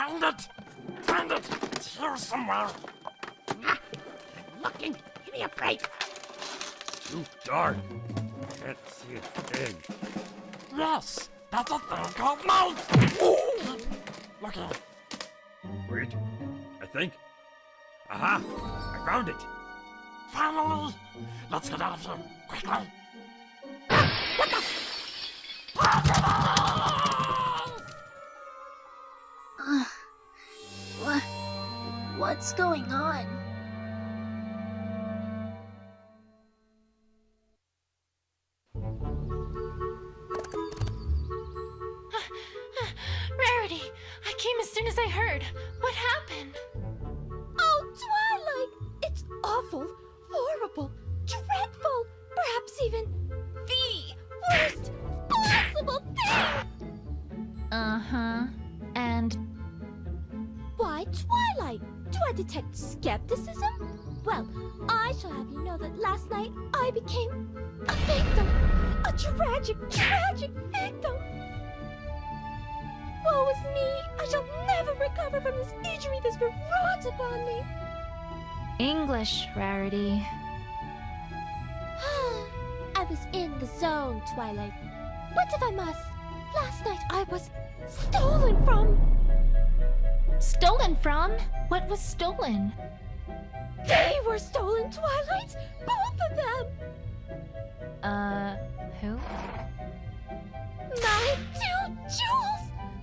Find it! Find it! It's here somewhere! I'm looking! Give me a break! Too dark. Can't see a thing. Yes! That's a thing called mouse! Looking. Wait. I think. Aha! I found it! Finally! Let's get out of here, quickly! What's going on? Rarity! I came as soon as I heard. What happened? Oh, Twilight! It's awful, horrible, dreadful, perhaps even the worst possible thing! Uh-huh. And Why, Twilight? Do I detect skepticism? Well, I shall have you know that last night I became a victim! A tragic, tragic victim! Woe is me! I shall never recover from this injury that's been wrought upon me! English, Rarity. I was in the zone, Twilight. But if I must, last night I was stolen from! Stolen from? What was stolen? They were stolen, Twilight! Both of them! Who? My two jewels!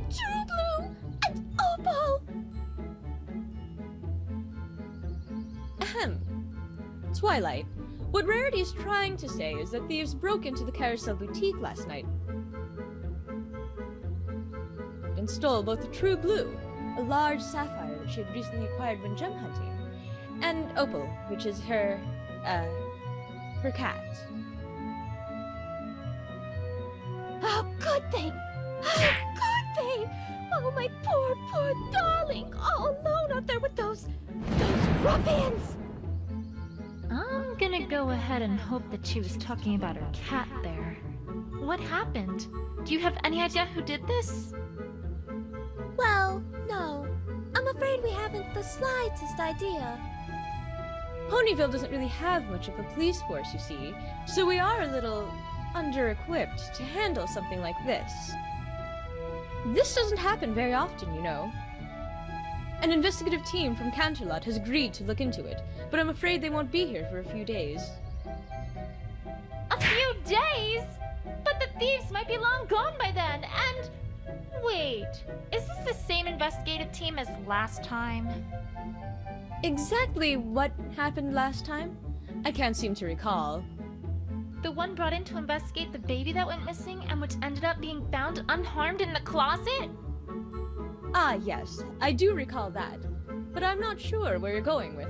True Blue and Opal! Ahem. Twilight, what Rarity is trying to say is that thieves broke into the Carousell Boutique last night and stole both the True Blue, a large sapphire that she had recently acquired when gem hunting, and Opal, which is her cat. Oh, good thing! Oh, good thing! Oh, my poor, poor darling! All alone out there with those ruffians! I'm gonna go ahead and hope that she was talking about her cat there. What happened? Do you have any idea who did this? Well, no. I'm afraid we haven't the slightest idea. Ponyville doesn't really have much of a police force, you see, so we are a little under-equipped to handle something like this. This doesn't happen very often, you know. An investigative team from Canterlot has agreed to look into it, but I'm afraid they won't be here for a few days. A few days? But the thieves might be long gone by then, and... Wait, is this the same investigative team as last time? Exactly what happened last time? I can't seem to recall. The one brought in to investigate the baby that went missing and which ended up being found unharmed in the closet? Ah, yes, I do recall that, but I'm not sure where you're going with.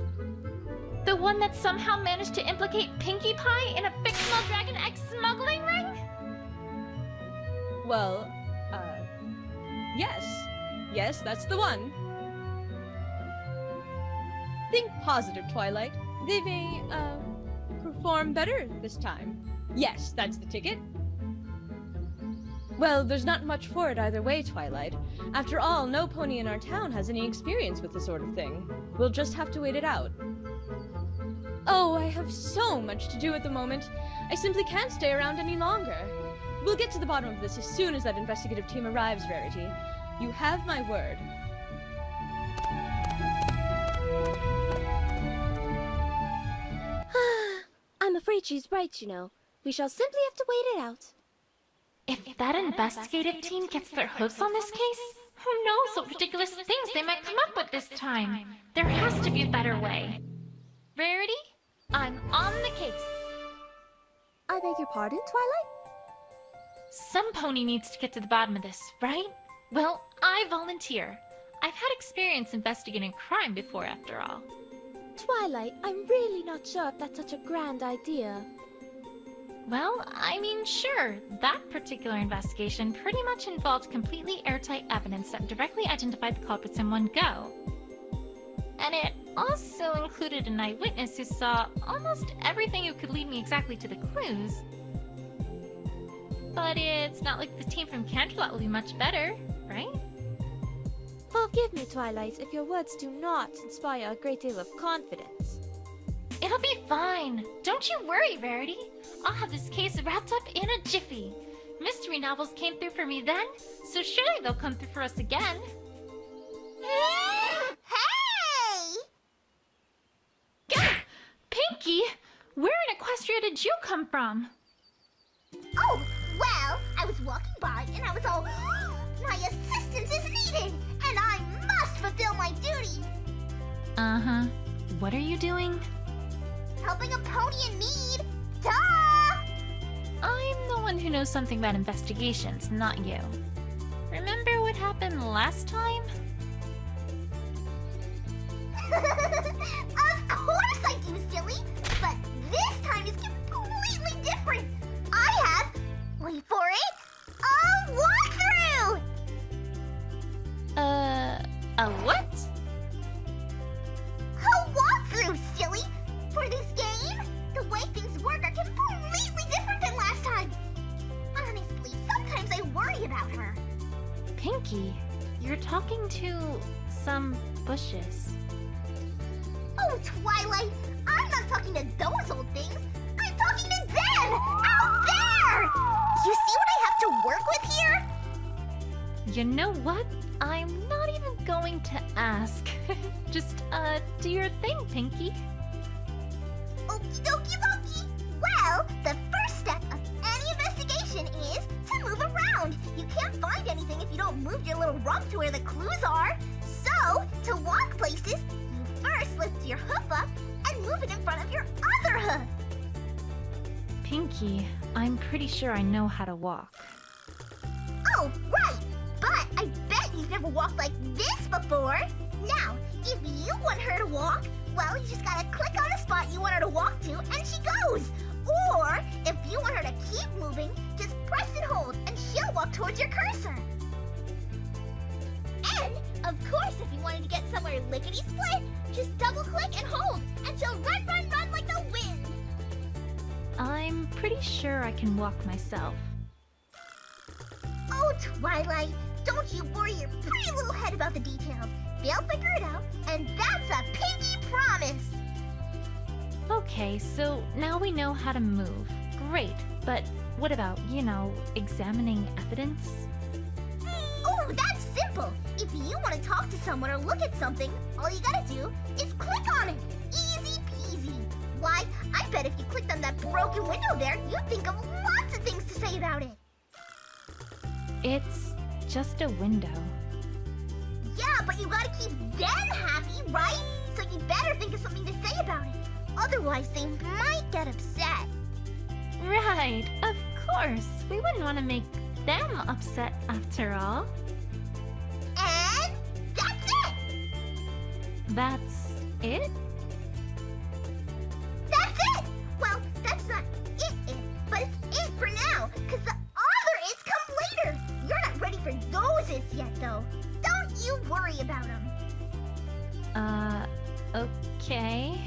The one that somehow managed to implicate Pinkie Pie in a fictional dragon egg smuggling ring? Well, yes. Yes, that's the one. Think positive, Twilight. They may, perform better this time. Yes, that's the ticket. Well, there's not much for it either way, Twilight. After all, no pony in our town has any experience with this sort of thing. We'll just have to wait it out. Oh, I have so much to do at the moment. I simply can't stay around any longer. We'll get to the bottom of this as soon as that investigative team arrives, Rarity. You have my word. I'm afraid she's right, you know. We shall simply have to wait it out. If that investigative team gets their hooves on this case, who knows what ridiculous things they might come up with this time? There has to be a better way. Rarity, I'm on the case. I beg your pardon, Twilight? Some pony needs to get to the bottom of this, right? Well, I volunteer. I've had experience investigating crime before, after all. Twilight, I'm really not sure if that's such a grand idea. Well, I mean, sure. That particular investigation pretty much involved completely airtight evidence that directly identified the culprits in one go. And it also included an eyewitness who saw almost everything who could lead me exactly to the clues. But it's not like the team from Canterlot will be much better, right? Forgive me, Twilight, if your words do not inspire a great deal of confidence. It'll be fine. Don't you worry, Rarity. I'll have this case wrapped up in a jiffy. Mystery novels came through for me then, so surely they'll come through for us again. Hey! Gah! Pinky! Where in Equestria did you come from? Oh, well, I was walking by and I was all, my assistance is needed, and I must fulfill my duty. Uh-huh. What are you doing? Helping a pony in need. Duh! I'm the one who knows something about investigations, not you. Remember what happened last time? Of course I do, silly. But this time is completely different. I have, wait for it, a walkthrough! A what? A walkthrough, silly! For this game, the way things work are completely different than last time. Honestly, sometimes I worry about her. Pinky, you're talking to some bushes. Oh, Twilight, I'm not talking to those old things. I'm talking to them! Out there! You see what I have to work with here? You know what? I'm not even going to ask. Just, do your thing, Pinky. Okie dokie dokie. Well, the first step of any investigation is to move around. You can't find anything if you don't move your little rump to where the clues are. So, to walk places, you first lift your hoof up and move it in front of your other hoof. Pinky, I'm pretty sure I know how to walk. Oh, right. But I bet you've never walked like this before. Now, if you want her to walk, well, you just gotta click on the spot you want her to walk to, and she goes. Or, if you want her to keep moving, just press and hold, and she'll walk towards your cursor. And, of course, if you wanted to get somewhere lickety-split, just double-click and hold, and she'll run, run, run like the wind. I'm pretty sure I can walk myself. Oh, Twilight, don't you worry your pretty little head about the details. They'll figure it out, and that's a pinky promise. Okay, so now we know how to move. Great, but what about, examining evidence? Oh, that's simple. If you want to talk to someone or look at something, all you gotta do is click on it. Easy peasy. Why, I bet if you clicked on that broken window there, you'd think of lots of things to say about it. It's just a window. Yeah, but you gotta keep them happy, right? So you better think of something to say about it. Otherwise, they might get upset. Right, of course. We wouldn't want to make them upset after all. And that's it! That's it? That's it! Well, that's not it, but it's it for now, because the other its come later. You're not ready for those its yet, though. Don't you worry about them. Okay.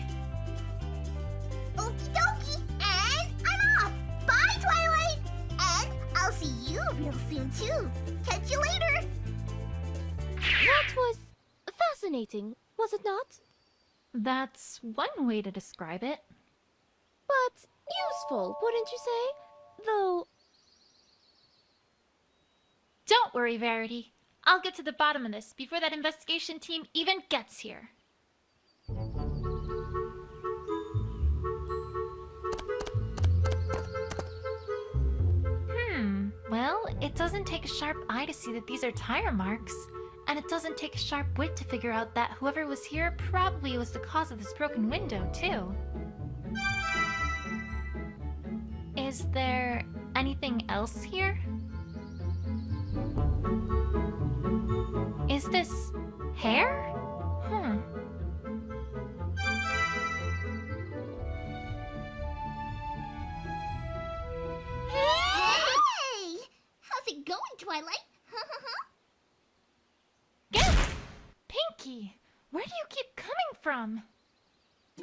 Okie dokie, and I'm off. Bye, Twilight. And I'll see you real soon, too. Catch you later. That was fascinating, was it not? That's one way to describe it. But useful, wouldn't you say? Though... Don't worry, Rarity. I'll get to the bottom of this before that investigation team even gets here. Well, it doesn't take a sharp eye to see that these are tire marks. And it doesn't take a sharp wit to figure out that whoever was here probably was the cause of this broken window, too. Is there anything else here? Is this hair? Hey! How's it going, Twilight? Get! Pinky! Where do you keep coming from?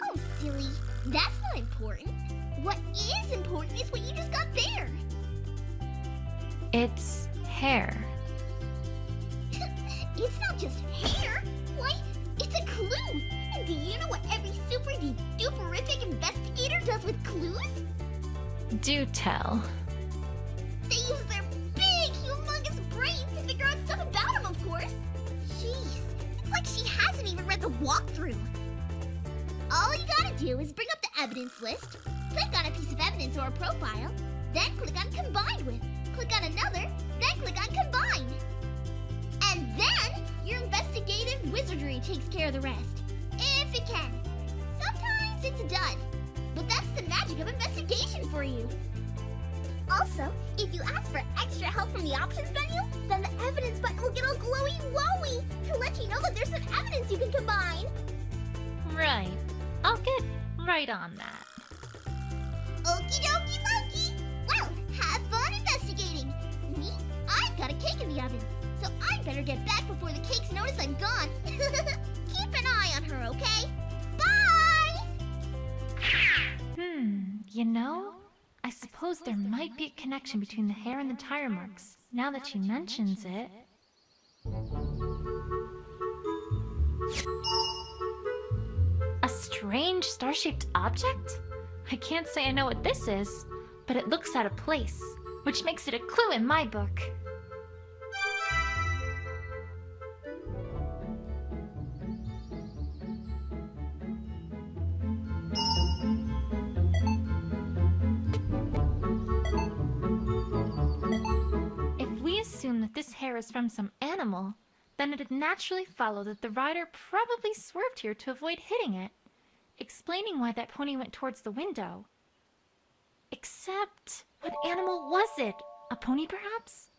Oh, silly. That's not important. What is important is what you just got there. It's hair. It's not just clue! And do you know what every super-duperific investigator does with clues? Do tell. They use their big, humongous brains to figure out stuff about him, of course. Jeez, it's like she hasn't even read the walkthrough. All you gotta do is bring up the evidence list, click on a piece of evidence or a profile, then click on Combined With, click on another, then click on Combine. And then your investigative wizardry takes care of the rest, if it can. Sometimes it's done, but that's the magic of investigation for you. Also, if you ask for extra help from the options menu, then the evidence button will get all glowy-wowy to let you know that there's some evidence you can combine. Right. I'll get right on that. Okie dokie Loki! Well, have fun investigating! Me? I've got a cake in the oven, so I better get back before the cakes notice I'm gone. Keep an eye on her, okay? Bye! You know, I suppose there might be a connection between the hair and the tire marks, now that she mentions it. A strange star-shaped object? I can't say I know what this is, but it looks out of place, which makes it a clue in my book. If we assume that this hair is from some animal, then it'd naturally follow that the rider probably swerved here to avoid hitting it, explaining why that pony went towards the window. Except, what animal was it? A pony, perhaps?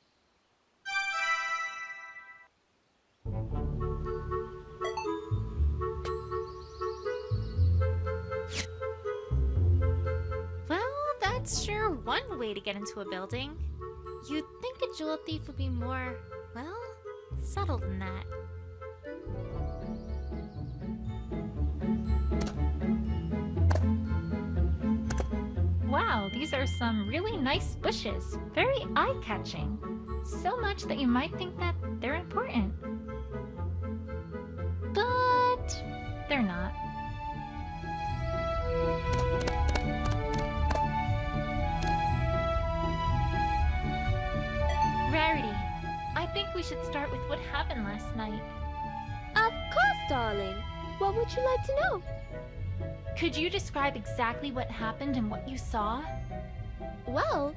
Well, that's sure one way to get into a building. You'd think a jewel thief would be more, well, subtle than that. Wow, these are some really nice bushes. Very eye-catching. So much that you might think that they're important. But they're not. Rarity, I think we should start with what happened last night. Of course, darling. What would you like to know? Could you describe exactly what happened and what you saw? Well,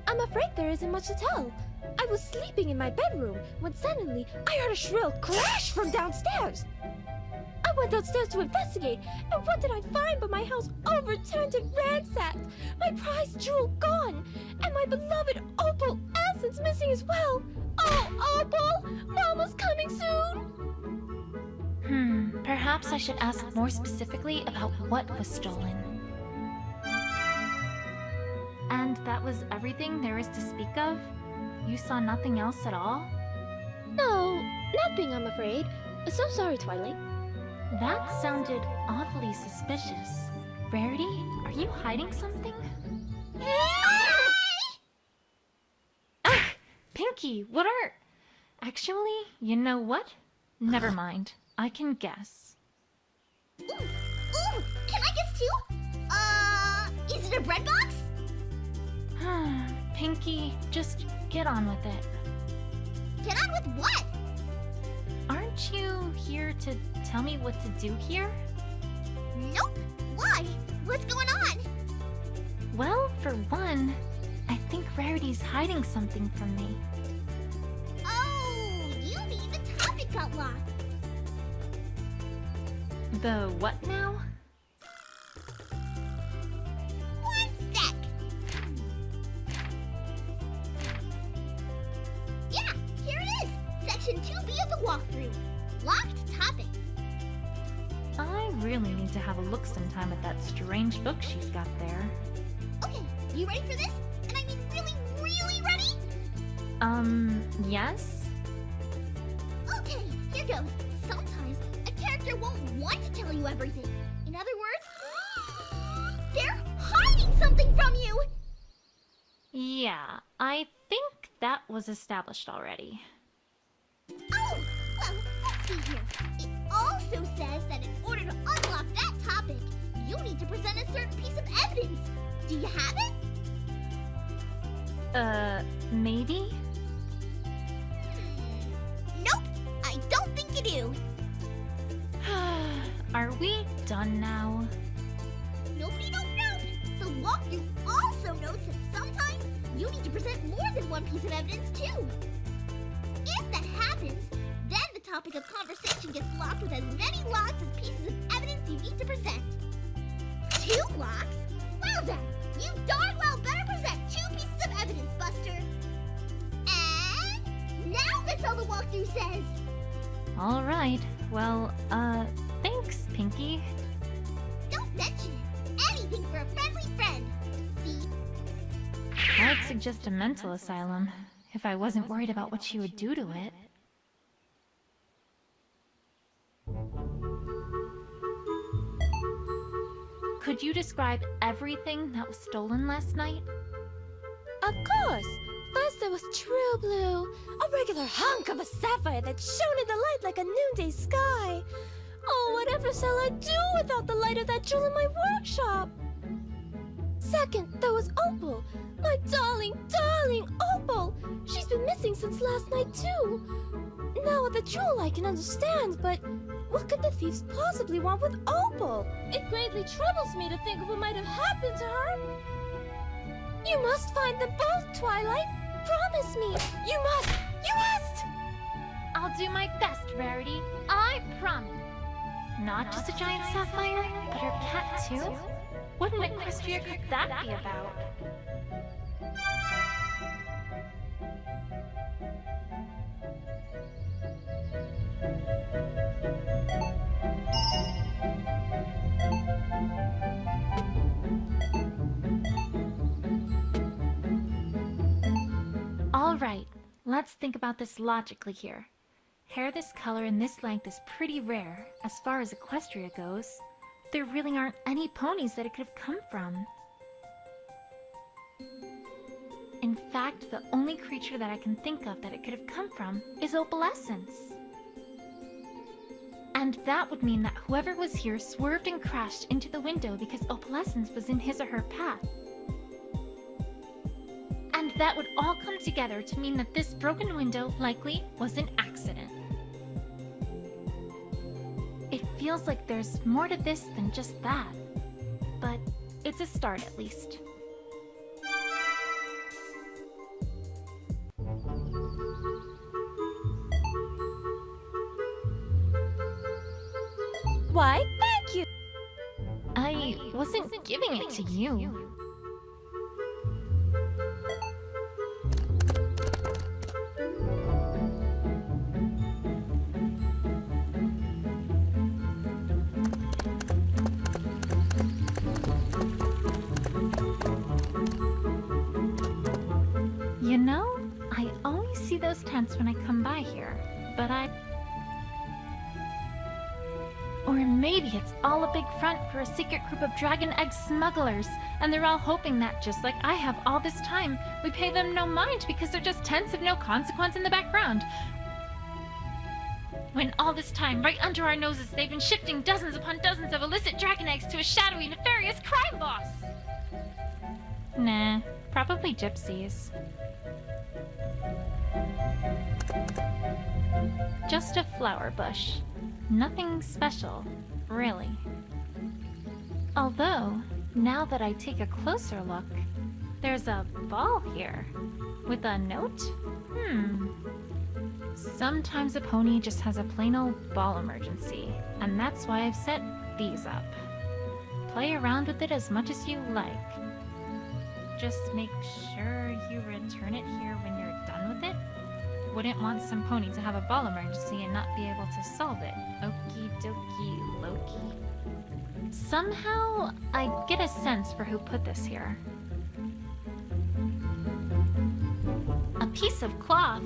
I'm afraid there isn't much to tell. I was sleeping in my bedroom when suddenly I heard a shrill crash from downstairs. I went downstairs to investigate, and what did I find but my house overturned and ransacked, my prized jewel gone, and my beloved opal essence missing as well. Oh, Opal! Mama's coming soon! Perhaps I should ask more specifically about what was stolen. And that was everything there is to speak of? You saw nothing else at all? No, nothing, I'm afraid. So sorry, Twilight. That sounded awfully suspicious. Rarity, are you hiding something? Ah! Pinky, what are... Actually, you know what? Never mind. I can guess. Ooh, can I guess too? Is it a bread box? Pinky, just get on with it. Get on with what? Aren't you here to tell me what to do here? Nope. Why? What's going on? Well, for one, I think Rarity's hiding something from me. Oh, you mean the topic got locked. The what now? One sec. Yeah, here it is. Section 2B of the walkthrough. Locked topic. I really need to have a look sometime at that strange book she's got there. Okay, you ready for this? And I mean really, really ready? Yes? Okay, here goes. Sometimes a character won't want to tell you everything. In other words, they're hiding something from you! Yeah, I think that was established already. Oh, well, let's see here. It also says that need to present a certain piece of evidence. Do you have it? Maybe? Nope, I don't think you do. Are we done now? Nobody nope. The walkthrough also notes that sometimes you need to present more than one piece of evidence too. If that happens, then the topic of conversation gets locked with as many locks as pieces of evidence you need to present. 2 locks? Well then, you darn well better present 2 pieces of evidence, Buster. And now that's all the walkthrough says. All right. Well, thanks, Pinky. Don't mention it. Anything for a friendly friend. See? I'd suggest a mental asylum, if I wasn't worried about what she would do to it. Could you describe everything that was stolen last night? Of course! First there was True Blue, a regular hunk of a sapphire that shone in the light like a noonday sky. Oh, whatever shall I do without the light of that jewel in my workshop? Second, there was Opal. My darling, darling Opal! She's been missing since last night, too. Now with the jewel I can understand, but what could the thieves possibly want with Opal? It greatly troubles me to think of what might have happened to her. You must find them both, Twilight. Promise me. You must! You must! I'll do my best, Rarity. I promise. Not just a giant sapphire, but her cat too? What an equestria could that be about? All right, let's think about this logically here. Hair this color and this length is pretty rare, as far as Equestria goes. There really aren't any ponies that it could have come from. In fact, the only creature that I can think of that it could have come from is Opalescence. And that would mean that whoever was here swerved and crashed into the window because Opalescence was in his or her path. And that would all come together to mean that this broken window likely was an accident. It feels like there's more to this than just that. But it's a start at least. Why, thank you! I wasn't giving it to you. You know, I always see those tents when I come by here, but Or maybe it's all a big front for a secret group of dragon egg smugglers, and they're all hoping that, just like I have all this time, we pay them no mind because they're just tents of no consequence in the background. When all this time, right under our noses, they've been shifting dozens upon dozens of illicit dragon eggs to a shadowy, nefarious crime boss! Nah, probably gypsies. Just a flower bush. Nothing special, really. Although, now that I take a closer look, there's a ball here. With a note? Sometimes a pony just has a plain old ball emergency, and that's why I've set these up. Play around with it as much as you like. Just make sure you return it here when you're done with it. Wouldn't want some pony to have a ball emergency and not be able to solve it. Okie dokie Loki. Somehow, I get a sense for who put this here. A piece of cloth.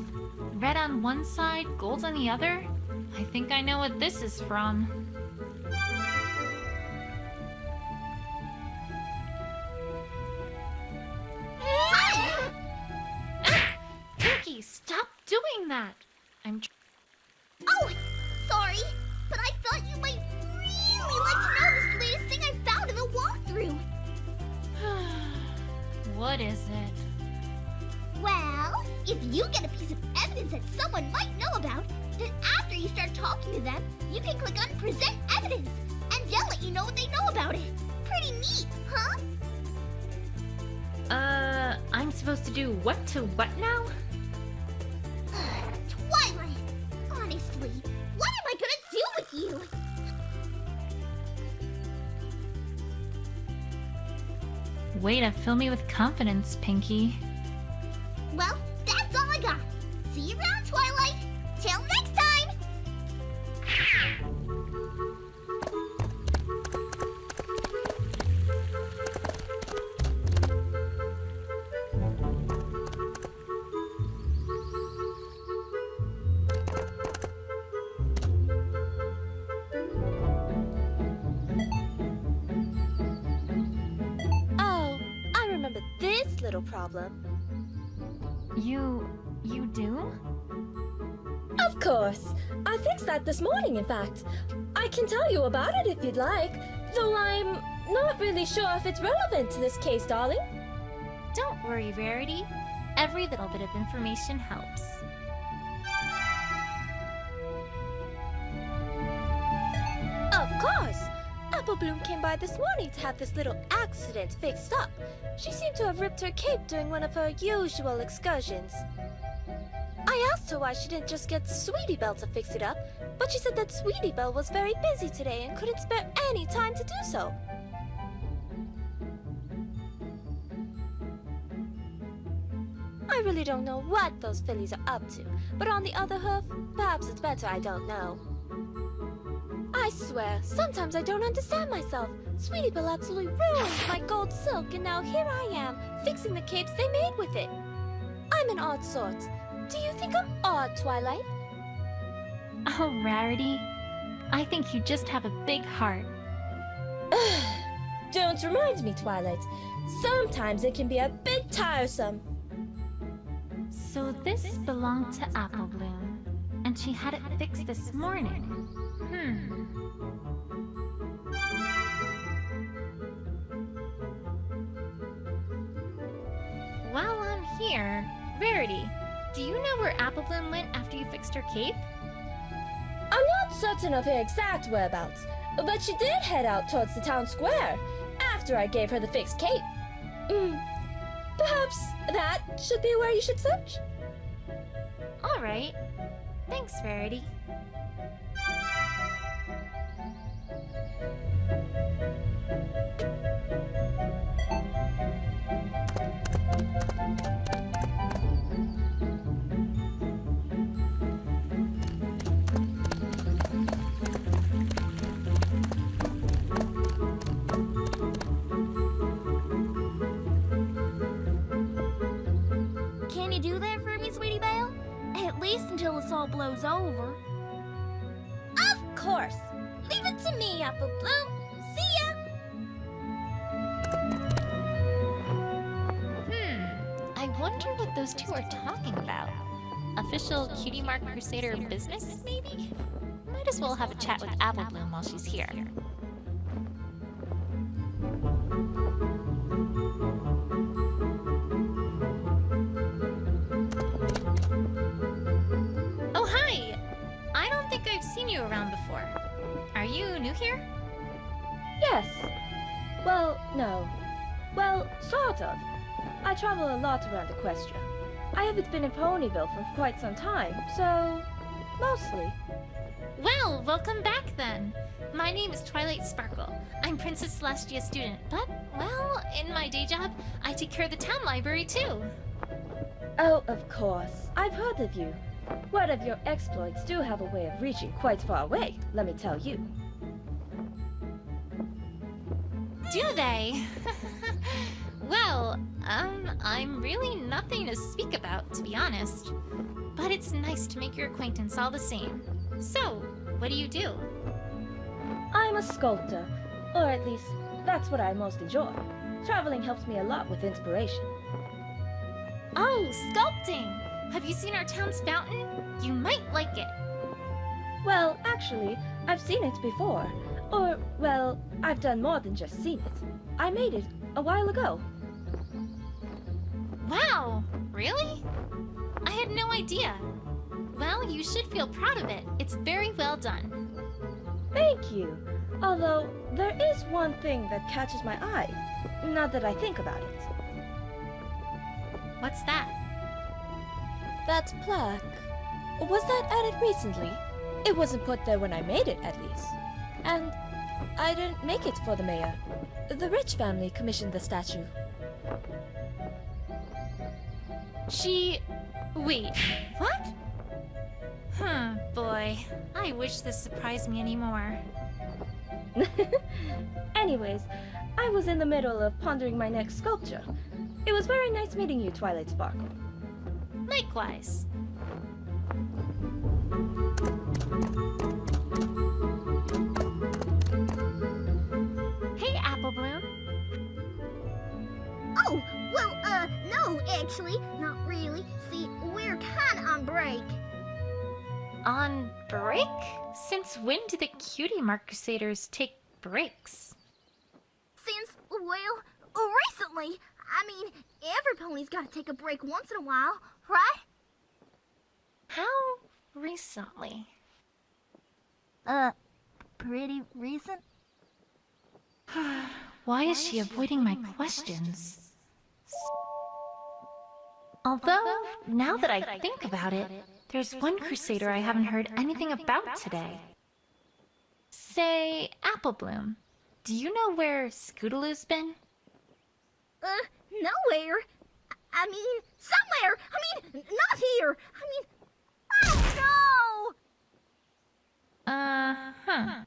Red on one side, gold on the other. I think I know what this is from. Pinky, stop doing that! Oh, sorry, but I thought you might really like to know this latest thing I found in the What is it? Well, if you get a piece of evidence that someone might know about, then after you start talking to them, you can click on Present Evidence, and they'll let you know what they know about it. Pretty neat, huh? I'm supposed to do what to what now? Twilight! Honestly, what am I gonna do with you? Way to fill me with confidence, Pinky. Well, that's all I got. See you around, Twilight. Till next time! Oh, I remember this little problem. You do? Of course. I fixed that this morning, in fact. I can tell you about it if you'd like, though I'm not really sure if it's relevant to this case, darling. Don't worry, Rarity. Every little bit of information helps. Of course! Apple Bloom came by this morning to have this little accident fixed up. She seemed to have ripped her cape during one of her usual excursions. I asked her why she didn't just get Sweetie Belle to fix it up, but she said that Sweetie Belle was very busy today and couldn't spare any time to do so. I really don't know what those fillies are up to, but on the other hoof, perhaps it's better I don't know. I swear, sometimes I don't understand myself. Sweetie Belle absolutely ruined my gold silk, and now here I am, fixing the capes they made with it. I'm an odd sort. Do you think I'm odd, Twilight? Oh, Rarity. I think you just have a big heart. Don't remind me, Twilight. Sometimes it can be a bit tiresome. So this belonged to Apple Bloom, and she had it fixed this morning. While I'm here, Rarity, do you know where Apple Bloom went after you fixed her cape? I'm not certain of her exact whereabouts, but she did head out towards the town square after I gave her the fixed cape. Perhaps that should be where you should search? All right. Thanks, Rarity. Can you do that for me, Sweetie Belle? At least until this all blows over. Of course! Leave it to me, Apple Bloom! See ya! I wonder what those two are talking about. Official Cutie Mark Crusader business, maybe? Might as well have a chat with Apple Bloom while she's here. Oh, hi! I don't think I've seen you around before. Are you new here? Yes. Well, no. Well, sort of. I travel a lot around Equestria. I haven't been in Ponyville for quite some time, so... mostly. Well, welcome back then. My name is Twilight Sparkle. I'm Princess Celestia's student, but, well, in my day job, I take care of the town library too. Oh, of course. I've heard of you. Word of your exploits do have a way of reaching quite far away, let me tell you. Do they? Well, I'm really nothing to speak about, to be honest. But it's nice to make your acquaintance all the same. So, what do you do? I'm a sculptor, or at least, that's what I most enjoy. Traveling helps me a lot with inspiration. Oh, sculpting! Have you seen our town's fountain? You might like it. Well, actually, I've seen it before. Or, well, I've done more than just seen it. I made it a while ago. Really? I had no idea. Well, you should feel proud of it. It's very well done. Thank you. Although, there is one thing that catches my eye. Now that I think about it. What's that? That plaque. Was that added recently? It wasn't put there when I made it, at least. And I didn't make it for the mayor. The rich family commissioned the statue. Wait, what? Boy. I wish this surprised me anymore. Anyways, I was in the middle of pondering my next sculpture. It was very nice meeting you, Twilight Sparkle. Likewise. Hey, Apple Bloom. Oh, well, no, actually, not really. See, we're kinda on break. On break? Since when do the Cutie Mark Crusaders take breaks? Since, well, recently. I mean, every pony's gotta take a break once in a while, right? How recently? Pretty recent? Why is she avoiding my questions? Although, now that I think about it, there's one Crusader I haven't heard anything about today. Say, Apple Bloom, do you know where Scootaloo's been? Nowhere. I mean, somewhere. I mean, not here. I mean, oh no! Uh-huh.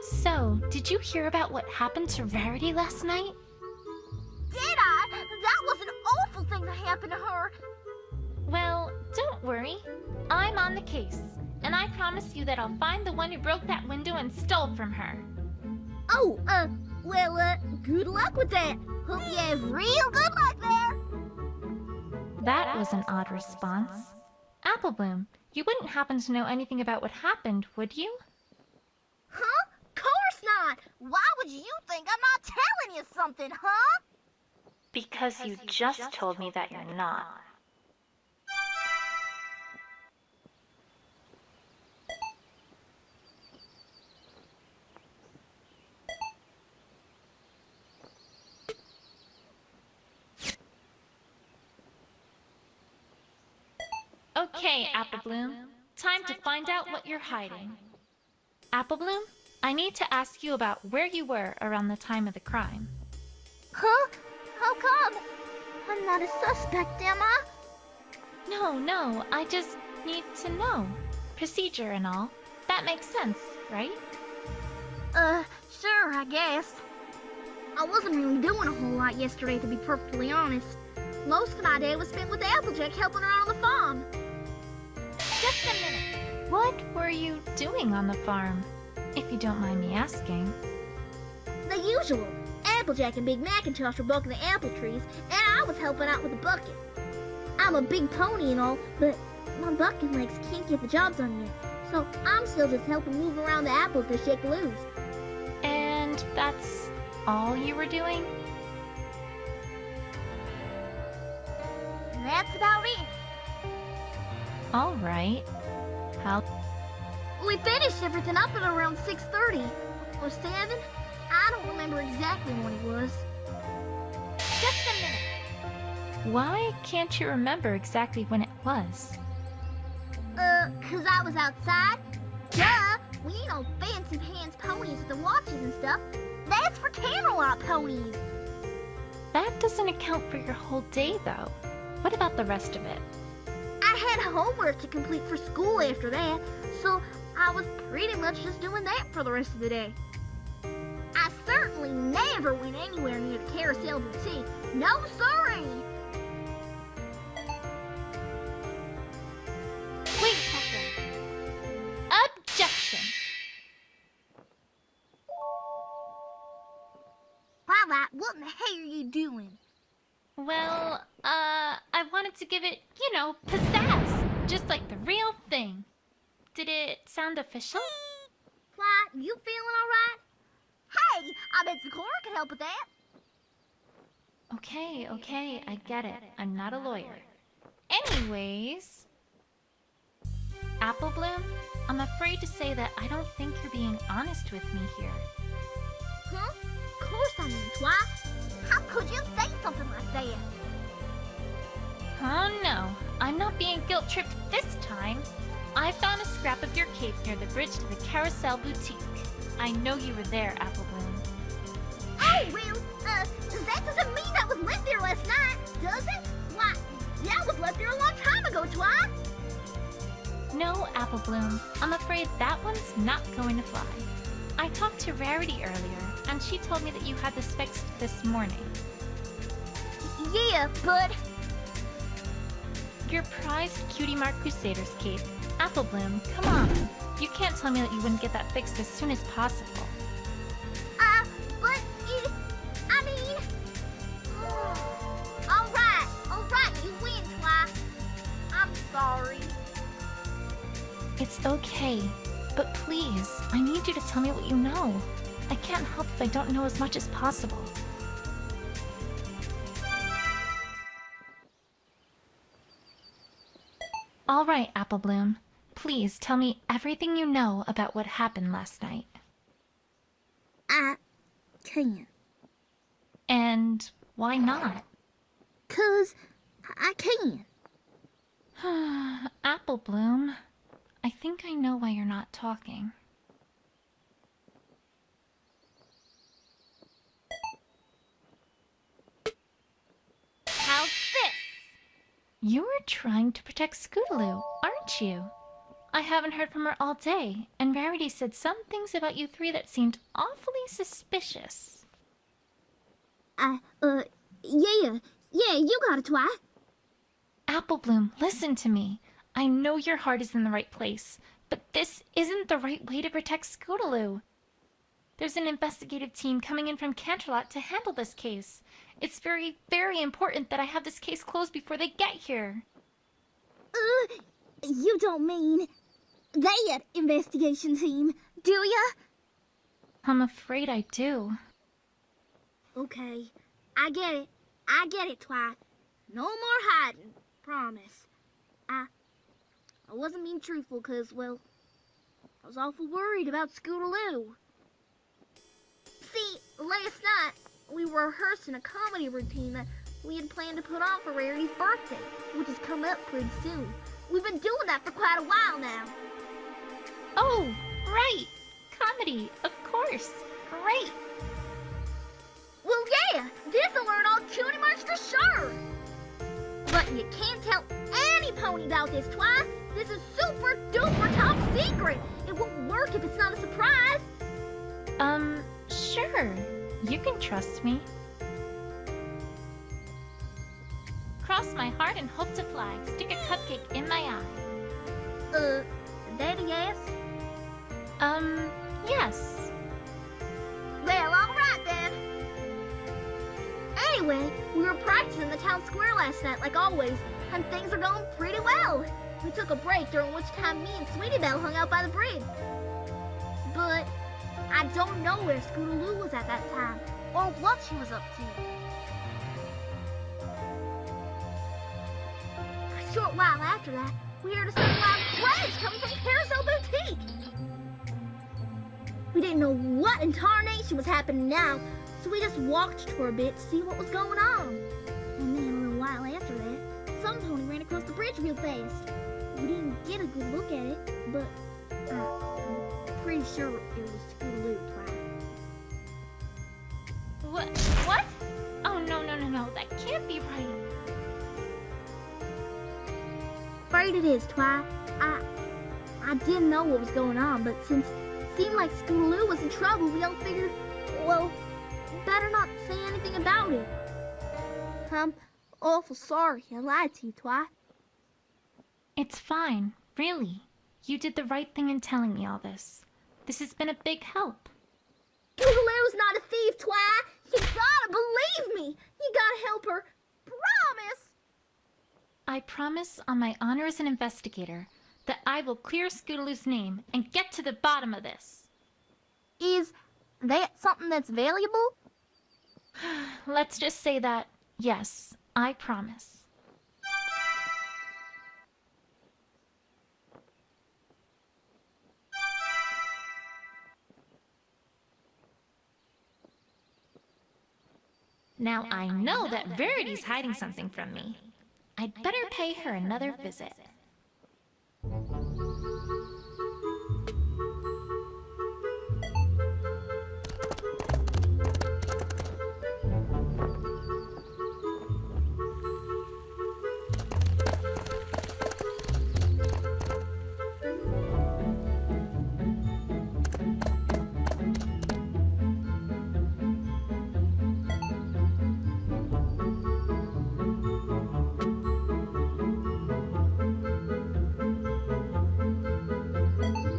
So, did you hear about what happened to Rarity last night? Did I? That was an awful thing that happened to her. Well, don't worry. I'm on the case. And I promise you that I'll find the one who broke that window and stole from her. Oh, well, good luck with that. Hope you have real good luck there. That was an odd response. Apple Bloom, you wouldn't happen to know anything about what happened, would you? Huh? Course not. Why would you think I'm not telling you something, huh? Because you just told me that you're not. Okay, Apple Bloom. Time to find out what you're hiding. Apple Bloom, I need to ask you about where you were around the time of the crime. Huh? How come? I'm not a suspect, am I? No, I just need to know. Procedure and all. That makes sense, right? Sure, I guess. I wasn't really doing a whole lot yesterday, to be perfectly honest. Most of my day was spent with Applejack helping her out on the farm. Just a minute. What were you doing on the farm, if you don't mind me asking? The usual. Applejack and Big Macintosh were bucking the apple trees, and I was helping out with the bucket. I'm a big pony and all, but my bucking legs can't get the job done yet, so I'm still just helping move around the apples to shake loose. And that's all you were doing? That's about it. All right. How? We finished everything up at around 6:30 or 7. I don't remember exactly when it was. Just a minute. Why can't you remember exactly when it was? 'Cause I was outside. Duh! We ain't no fancy pants ponies with the watches and stuff. That's for Canterlot ponies. That doesn't account for your whole day, though. What about the rest of it? I had homework to complete for school after that, so I was pretty much just doing that for the rest of the day. I certainly never went anywhere near the Carousell Boutique. No siree! Wait a second. Objection. Twilight, what in the hell are you doing? Well, I wanted to give it, pizzazz. Just like the real thing. Did it sound official? Twilight, you feeling alright? I bet Zecora can help with that. Okay, I get it. I'm not a lawyer. Anyways... Apple Bloom, I'm afraid to say that I don't think you're being honest with me here. Huh? Of course I mean, Twi. How could you say something like that? Oh no, I'm not being guilt-tripped this time. I found a scrap of your cape near the bridge to the Carousell Boutique. I know you were there, Apple Bloom. Oh, well, that doesn't mean that was left there last night, does it? Why, that was left there a long time ago, Twi. No, Apple Bloom, I'm afraid that one's not going to fly. I talked to Rarity earlier, and she told me that you had this fixed this morning. Yeah, but... Your prized Cutie Mark Crusaders cape. Apple Bloom, come on. You can't tell me that you wouldn't get that fixed as soon as possible. But it... I mean... Alright, you win, Twi. I'm sorry. It's okay, but please, I need you to tell me what you know. I can't help if I don't know as much as possible. All right, Apple Bloom. Please tell me everything you know about what happened last night. I can't. And why not? 'Cause I can. Apple Bloom, I think I know why you're not talking. How's this? You are trying to protect Scootaloo, aren't you? I haven't heard from her all day, and Rarity said some things about you three that seemed awfully suspicious. Yeah, you got it, Twi. Apple Bloom, listen to me. I know your heart is in the right place, but this isn't the right way to protect Scootaloo. There's an investigative team coming in from Canterlot to handle this case. It's very, very important that I have this case closed before they get here. You don't mean that investigation team, do ya? I'm afraid I do. Okay, I get it, Twi. No more hiding, promise. I wasn't being truthful because, well, I was awful worried about Scootaloo. See, last night, we were rehearsing a comedy routine that we had planned to put on for Rarity's birthday, which is coming up pretty soon. We've been doing that for quite a while now. Oh, right! Comedy, of course. Great! Well, yeah, this'll learn all cutie marks for sure. But you can't tell any pony about this, Twi. This is super duper top secret. It won't work if it's not a surprise. Sure. You can trust me. Cross my heart and hope to fly. Stick a cupcake in my eye. That a yes? Yes. Well, alright then. Anyway, we were practicing in the town square last night, like always, and things are going pretty well. We took a break, during which time me and Sweetie Belle hung out by the bridge. But I don't know where Scootaloo was at that time, or what she was up to. A short while after that, we heard a sudden loud crash coming from Carousell Boutique. We didn't know what in tarnation was happening now, so we just walked to her a bit to see what was going on. And then a little while after that, some pony ran across the bridge real fast. We didn't get a good look at it, but I'm pretty sure it was Scootaloo, Twilight. What? Oh, no. That can't be right. Afraid it is, Twi. I didn't know what was going on, but since it seemed like Scootaloo was in trouble, we all figured, well, better not say anything about it. I'm awful sorry I lied to you, Twi. It's fine, really. You did the right thing in telling me all this. This has been a big help. Scootaloo's not a thief, Twi. You gotta believe me. You gotta help her. Promise. I promise on my honor as an investigator that I will clear Scootaloo's name and get to the bottom of this. Is something that's valuable? Let's just say that, yes, I promise. Now I know that Rarity's hiding something from me. I'd better pay her another visit.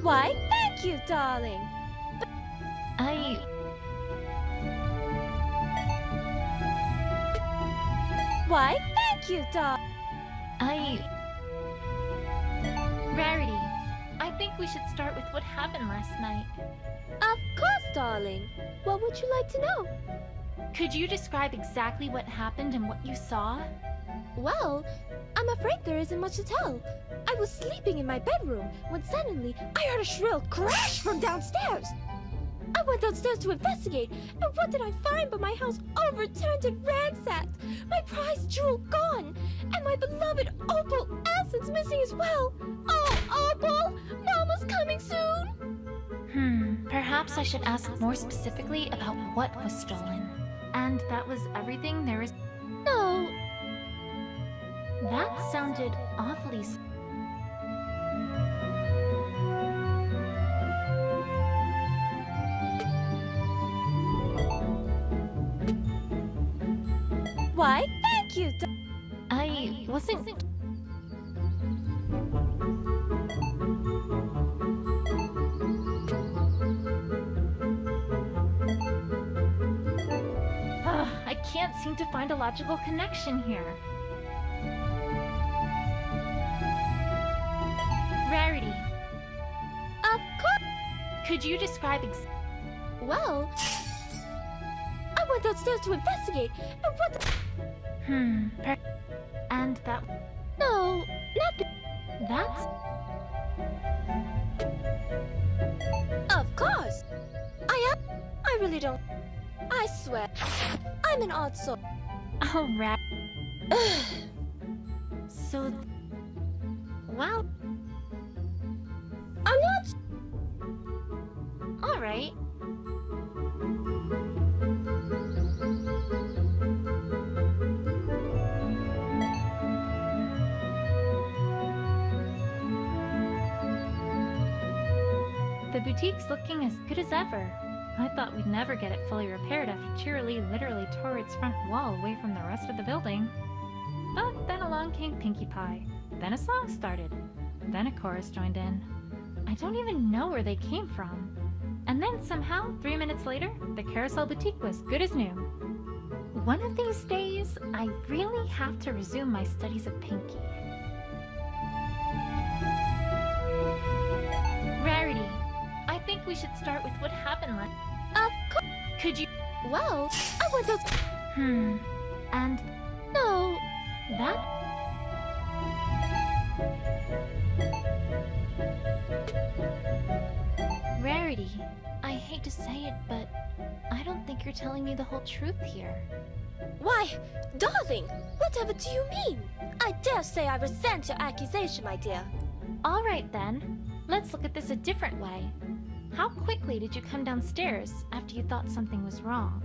Why, thank you, darling. Why, thank you, darling. Rarity, I think we should start with what happened last night. Of course, darling. What would you like to know? Could you describe exactly what happened and what you saw? Well, I'm afraid there isn't much to tell. I was sleeping in my bedroom when suddenly I heard a shrill crash from downstairs. I went downstairs to investigate, and what did I find but my house overturned and ransacked, my prized jewel gone, and my beloved opal essence missing as well. Oh, Opal! Mama's coming soon! Perhaps I should ask more specifically about what was stolen. And that was everything there is. No. That sounded awfully. Why, thank you, I wasn't. I can't seem to find a logical connection here. Rarity. Of course. Could you describe Well, I went downstairs to investigate, and what the... And that... No, nothing. That's... Of course. I really don't... I swear. I'm an odd sort. Oh, right. So... Well... I'm not... Alright. The boutique's looking as good as ever. I thought we'd never get it fully repaired after Cheerilee literally tore its front wall away from the rest of the building. But then along came Pinkie Pie. Then a song started. Then a chorus joined in. I don't even know where they came from. And then somehow, 3 minutes later, the Carousell Boutique was good as new. One of these days, I really have to resume my studies of Pinkie. Rarity, I think we should start with what happened last... Of course. Could you... Well, I went out... And... No. That... Rarity, I hate to say it, but I don't think you're telling me the whole truth here. Why, darling, whatever do you mean? I dare say I resent your accusation, my dear. All right then, let's look at this a different way. How quickly did you come downstairs after you thought something was wrong?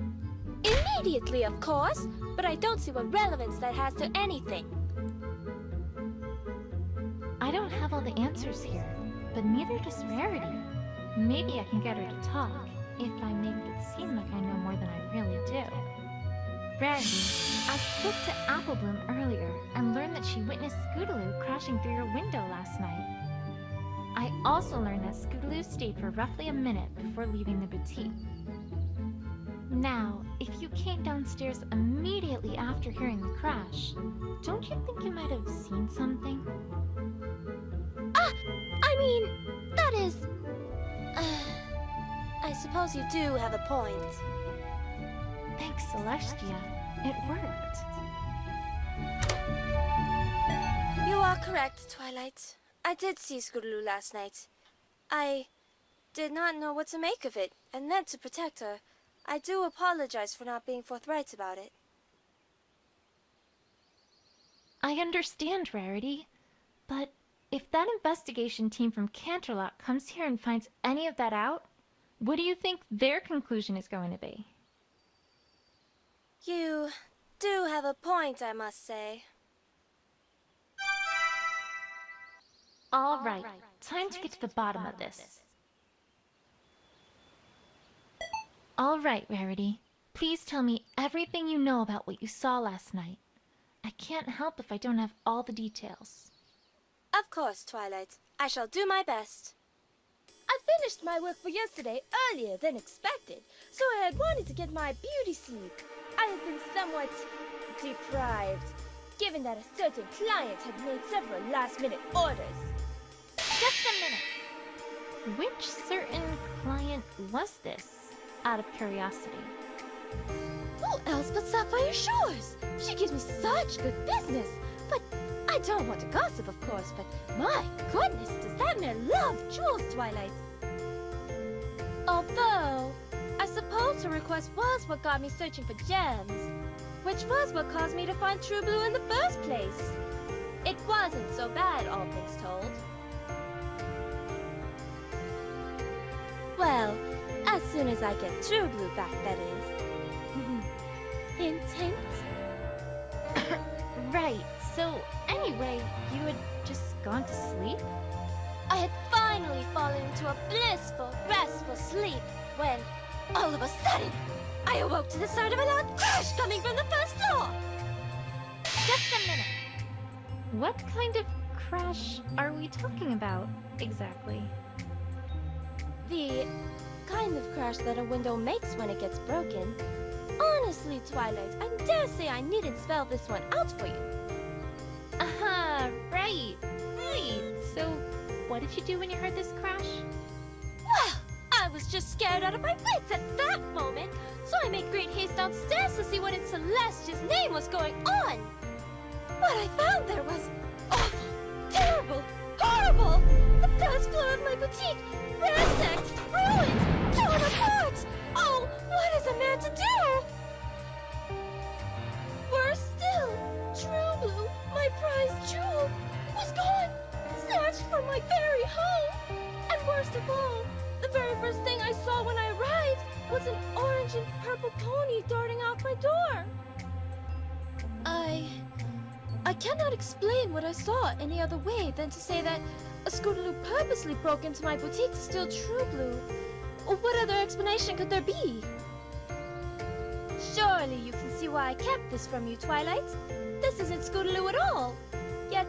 Immediately, of course, but I don't see what relevance that has to anything. I don't have all the answers here, but neither does Rarity. Maybe I can get her to talk, if I make it seem like I know more than I really do. Rarity, I spoke to Applebloom earlier and learned that she witnessed Scootaloo crashing through your window last night. I also learned that Scootaloo stayed for roughly a minute before leaving the boutique. Now, if you came downstairs immediately after hearing the crash, don't you think you might have seen something? I mean, that is... I suppose you do have a point. Thanks, Celestia. It worked. You are correct, Twilight. I did see Scootaloo last night. I did not know what to make of it, and meant to protect her. I do apologize for not being forthright about it. I understand, Rarity. But if that investigation team from Canterlot comes here and finds any of that out, what do you think their conclusion is going to be? You do have a point, I must say. All right, time to get to the bottom of this. All right, Rarity. Please tell me everything you know about what you saw last night. I can't help if I don't have all the details. Of course, Twilight. I shall do my best. I finished my work for yesterday earlier than expected, so I had wanted to get my beauty sleep. I had been somewhat deprived, given that a certain client had made several last-minute orders. Just a minute. Which certain client was this, out of curiosity? Who else but Sapphire Shores? She gives me such good business. But I don't want to gossip, of course, but my goodness, does that man love jewels, Twilight? Although, I suppose her request was what got me searching for gems, which was what caused me to find True Blue in the first place. It wasn't so bad, all things told. Well, as soon as I get True Blue back, that is. Hint, hint. Right, so anyway, you had just gone to sleep? I had finally fallen into a blissful, restful sleep when, all of a sudden, I awoke to the sound of a loud crash coming from the first floor. Just a minute. What kind of crash are we talking about, exactly? The kind of crash that a window makes when it gets broken. Honestly, Twilight, I dare say I needn't spell this one out for you. Aha, right. So, what did you do when you heard this crash? Well, I was just scared out of my wits at that moment, so I made great haste downstairs to see what in Celestia's name was going on. What I found there was awful, terrible, horrible. The first floor of my boutique, ransacked, ruined, torn apart. Oh, what is a man to do? Worse still, True Blue, my prized jewel, was gone, snatched from my very home. And worst of all, the very first thing I saw when I arrived was an orange and purple pony darting off my door. I cannot explain what I saw any other way than to say that a Scootaloo purposely broke into my boutique to steal True Blue. What other explanation could there be? Surely you can see why I kept this from you, Twilight. This isn't Scootaloo at all. Yet,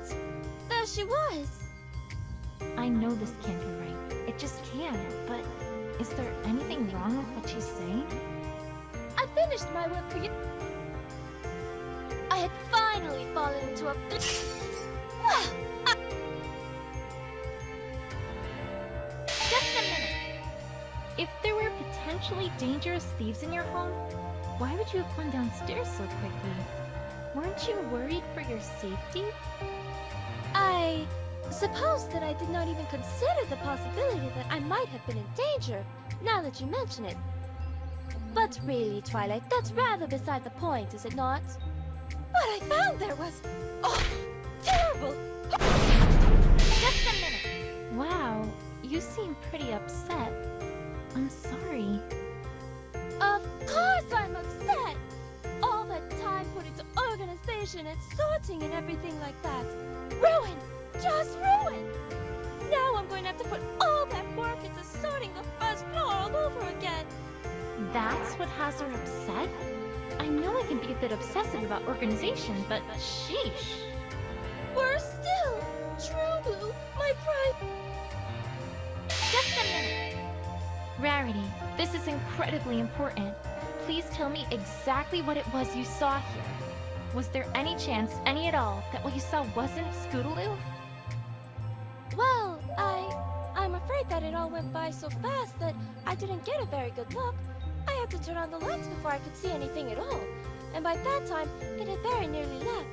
there she was. I know this can't be right. It just can't. But is there anything wrong with what she's saying? I finished my work for you. I had finally fallen into a... Just a minute. If there were potentially dangerous thieves in your home, why would you have gone downstairs so quickly? Weren't you worried for your safety? I suppose that I did not even consider the possibility that I might have been in danger, now that you mention it. But really, Twilight, that's rather beside the point, is it not? What I found there was awful, terrible. Just a minute. Wow, you seem pretty upset. I'm sorry. Of course I'm upset! All that time put into organization and sorting and everything like that. Ruined! Just ruined! Now I'm going to have to put all that work into sorting the first floor all over again. That's what has her upset? I know I can be a bit obsessive about organization, but sheesh. Worse still, True Blue, my pride. Just a minute. Rarity, this is incredibly important. Please tell me exactly what it was you saw here. Was there any chance, any at all, that what you saw wasn't Scootaloo? Well, I'm afraid that it all went by so fast that I didn't get a very good look. I had to turn on the lights before I could see anything at all, and by that time, it had very nearly left.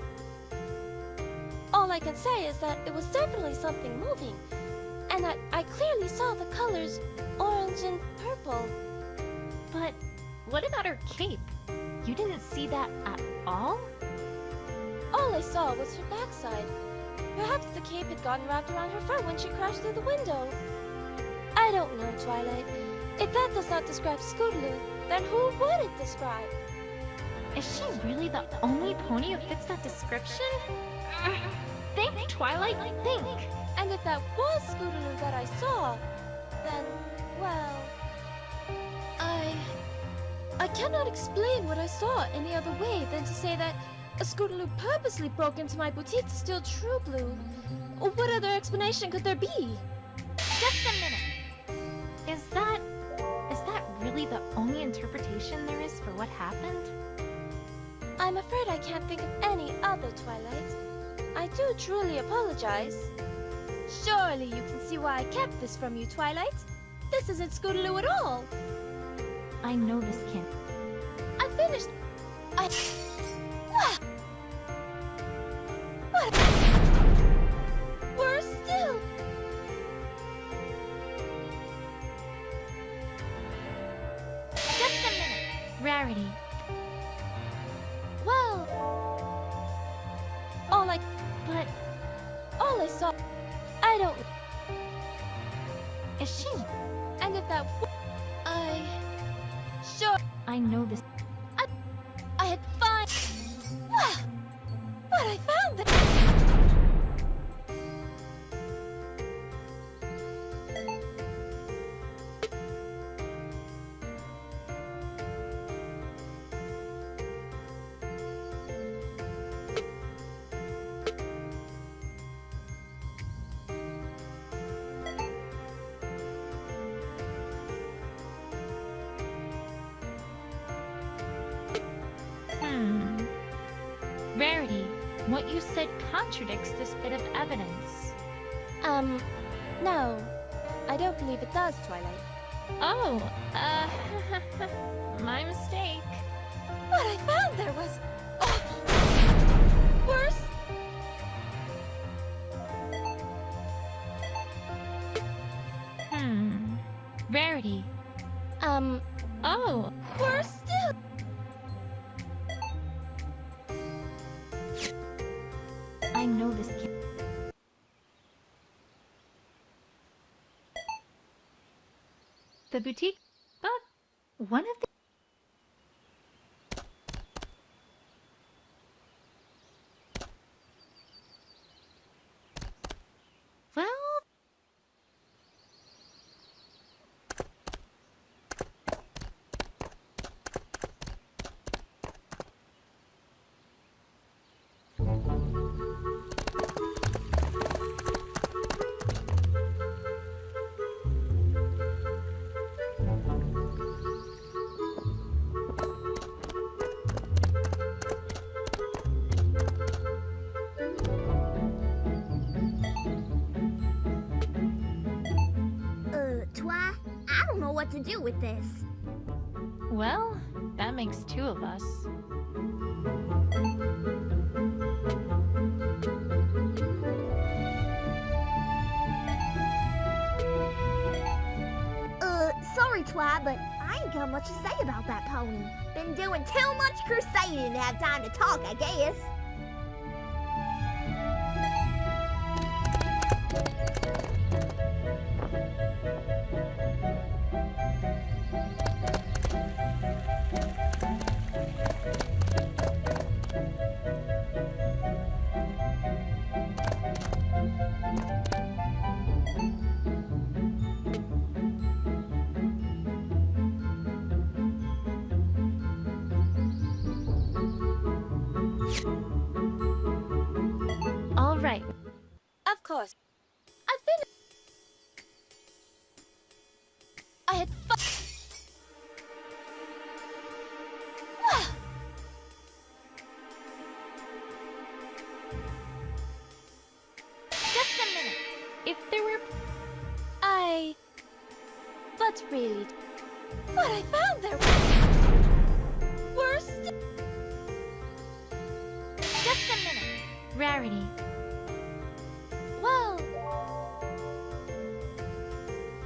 All I can say is that it was definitely something moving, and that I clearly saw the colors orange and purple. But what about her cape? You didn't see that at all? All I saw was her backside. Perhaps the cape had gotten wrapped around her front when she crashed through the window. I don't know, Twilight. If that does not describe Scootaloo, then who would it describe? Is she really the only pony who fits that description? Think, Twilight, think! And if that was Scootaloo that I saw, then, well... I cannot explain what I saw any other way than to say that a Scootaloo purposely broke into my boutique to steal True Blue. What other explanation could there be? Just a minute! Is that really the only interpretation there is for what happened? I'm afraid I can't think of any other, Twilight. I do truly apologize. Surely you can see why I kept this from you, Twilight. This isn't Scootaloo at all. I know this can't. I finished. What? Worse still. Just a minute. Rarity. Well, But all I saw, I don't. is she? And if that, sure, I know this. I had fun. But I found them. Rarity, what you said contradicts this bit of evidence. No. I don't believe it does, Twilight. Oh, my mistake. What I found there was awful. Worse. Rarity. Oh. Worse still. I know this can't. The boutique, but one of the. Well, Twi, I don't know what to do with this. Well, that makes two of us. Sorry, Twi, but I ain't got much to say about that pony. Been doing too much crusading to have time to talk, I guess. All right. Of course. I finished. I had fun. Just a minute. If there were. really. What I found there was worse. Just a minute. Rarity. Well,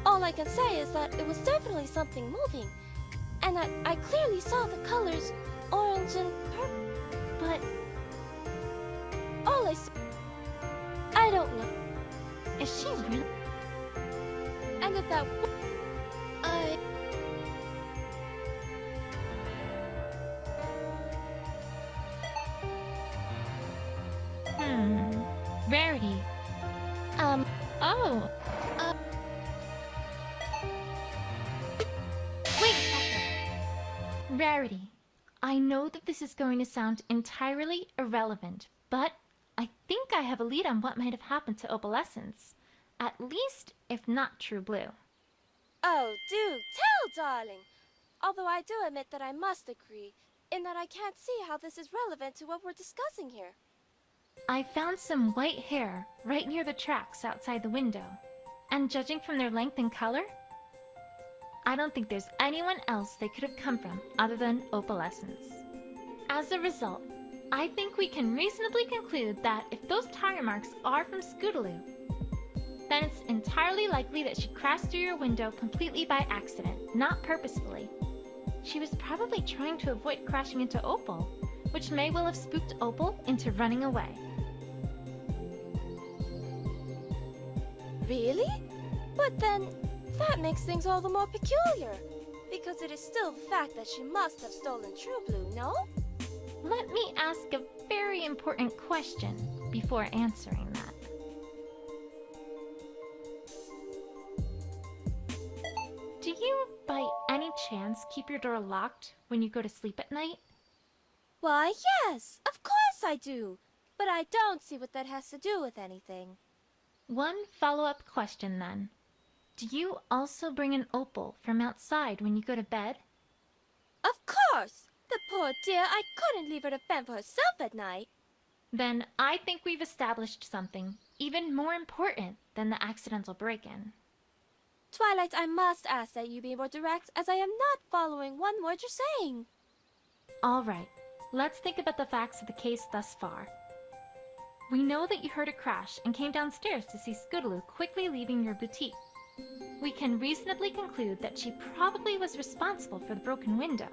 all I can say is that it was definitely something moving, and that I clearly saw the colors orange and purple. But all I don't know. Is she really? And if that I Rarity. Oh. Wait a second. Rarity. I know that this is going to sound entirely irrelevant, but I think I have a lead on what might have happened to Opalescence. At least, if not True Blue. Oh, do tell, darling. Although I do admit that I must agree, in that I can't see how this is relevant to what we're discussing here. I found some white hair right near the tracks outside the window, and judging from their length and color, I don't think there's anyone else they could have come from other than Opalescence. As a result, I think we can reasonably conclude that if those tire marks are from Scootaloo, then it's entirely likely that she crashed through your window completely by accident, not purposefully. She was probably trying to avoid crashing into Opal, which may well have spooked Opal into running away. Really? But then, that makes things all the more peculiar. Because it is still the fact that she must have stolen True Blue, no? Let me ask a very important question before answering that. Do you, by any chance, keep your door locked when you go to sleep at night? Why, yes, of course I do. But I don't see what that has to do with anything. One follow-up question then. Do you also bring an opal from outside when you go to bed? Of course! The poor dear, I couldn't leave her to fend for herself at night. Then I think we've established something even more important than the accidental break-in. Twilight, I must ask that you be more direct, as I am not following one word you're saying. All right, let's think about the facts of the case thus far. We know that you heard a crash and came downstairs to see Scootaloo quickly leaving your boutique. We can reasonably conclude that she probably was responsible for the broken window.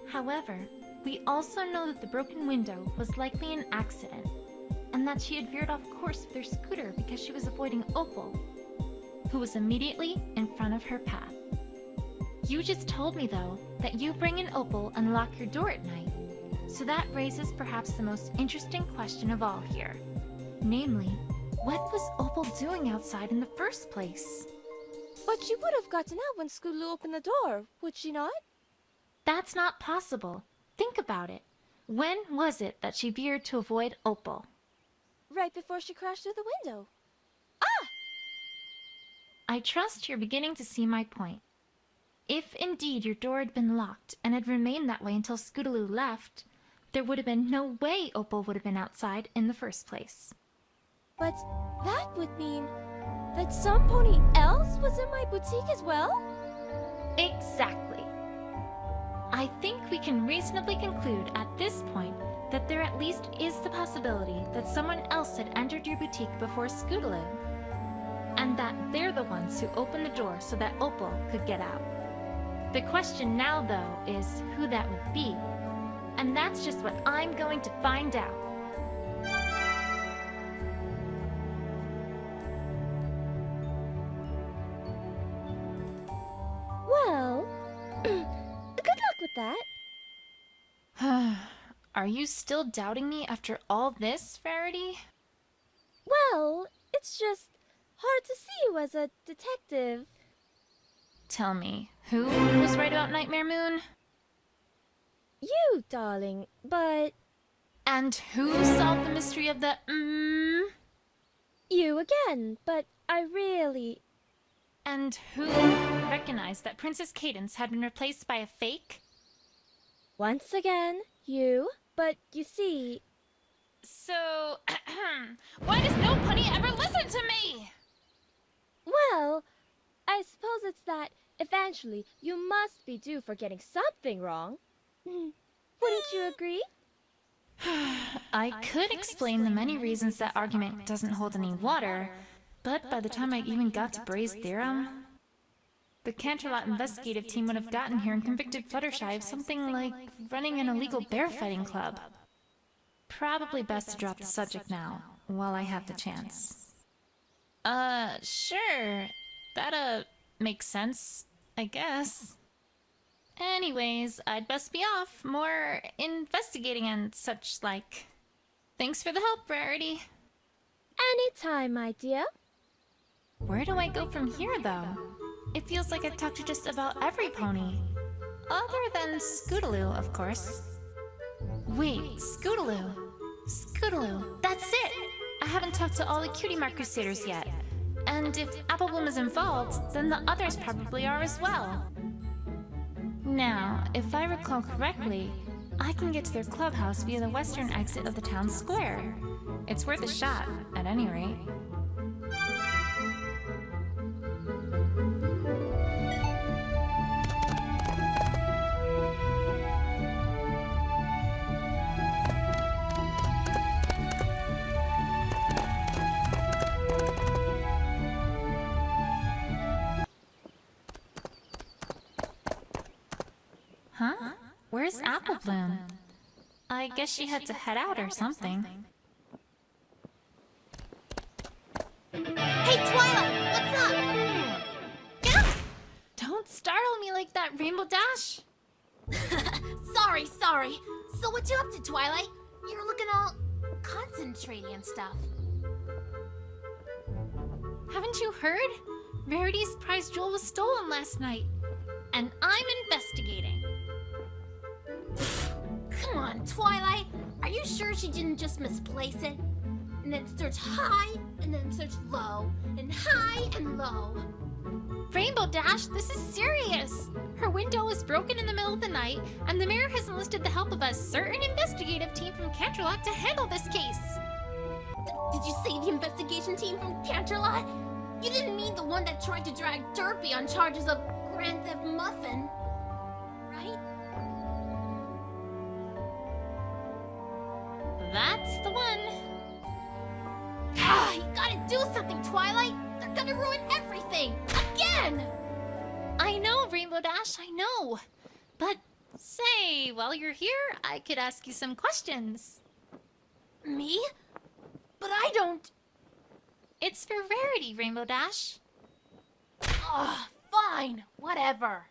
However, we also know that the broken window was likely an accident, and that she had veered off course with her scooter because she was avoiding Opal, who was immediately in front of her path. You just told me, though, that you bring an opal and lock your door at night, so that raises perhaps the most interesting question of all here. Namely, what was Opal doing outside in the first place? But she would have gotten out when Scootaloo opened the door, would she not? That's not possible. Think about it. When was it that she veered to avoid Opal? Right before she crashed through the window. I trust you're beginning to see my point. If indeed your door had been locked and had remained that way until Scootaloo left, there would have been no way Opal would have been outside in the first place. But that would mean that some pony else was in my boutique as well? Exactly. I think we can reasonably conclude at this point that there at least is the possibility that someone else had entered your boutique before Scootaloo, and that they're the ones who opened the door so that Opal could get out. The question now, though, is who that would be, and that's just what I'm going to find out. Well, good luck with that. Are you still doubting me after all this, Rarity? Well, it's just hard to see you as a detective. Tell me, who was right about Nightmare Moon? You, darling, but... And who solved the mystery of the You again, but I really... And who recognized that Princess Cadence had been replaced by a fake? Once again, you, but you see... So, why does no pony ever listen to me? Well, I suppose it's that eventually you must be due for getting something wrong. Wouldn't you agree? I could explain the many reasons that argument doesn't hold any water, but by the time I even got to Bray's theorem, the Canterlot investigative team would have gotten here and convicted Fluttershy of something like running an illegal bear fighting club. Probably best to drop the subject now, while I have the chance. Sure. That, makes sense, I guess. Anyways, I'd best be off. More investigating and such like. Thanks for the help, Rarity. Anytime, my dear. Where do I go from here, though? It feels like I've talked to just about every pony. Other than Scootaloo, of course. Wait, Scootaloo. Scootaloo, that's it! I haven't talked to all the Cutie Mark Crusaders yet. And if Applebloom is involved, then the others probably are as well. Now, if I recall correctly, I can get to their clubhouse via the western exit of the town square. It's worth a shot, at any rate. Huh? Where's Applebloom? I guess she had to head out or something. Hey, Twilight! What's up? Get up! Don't startle me like that, Rainbow Dash! Sorry. So what you up to, Twilight? You're looking all concentrated and stuff. Haven't you heard? Rarity's prize jewel was stolen last night. And I'm investigating. Come on, Twilight. Are you sure she didn't just misplace it? And then search high, and then search low, and high and low. Rainbow Dash, this is serious. Her window was broken in the middle of the night, and the mayor has enlisted the help of a certain investigative team from Canterlot to handle this case. Did you say the investigation team from Canterlot? You didn't mean the one that tried to drag Derpy on charges of Grand Theft Muffin, right? That's the one. Ah, you gotta do something, Twilight! They're gonna ruin everything! Again! I know, Rainbow Dash, I know. But, say, while you're here, I could ask you some questions. Me? But I don't... It's for Rarity, Rainbow Dash. Ugh, fine, whatever.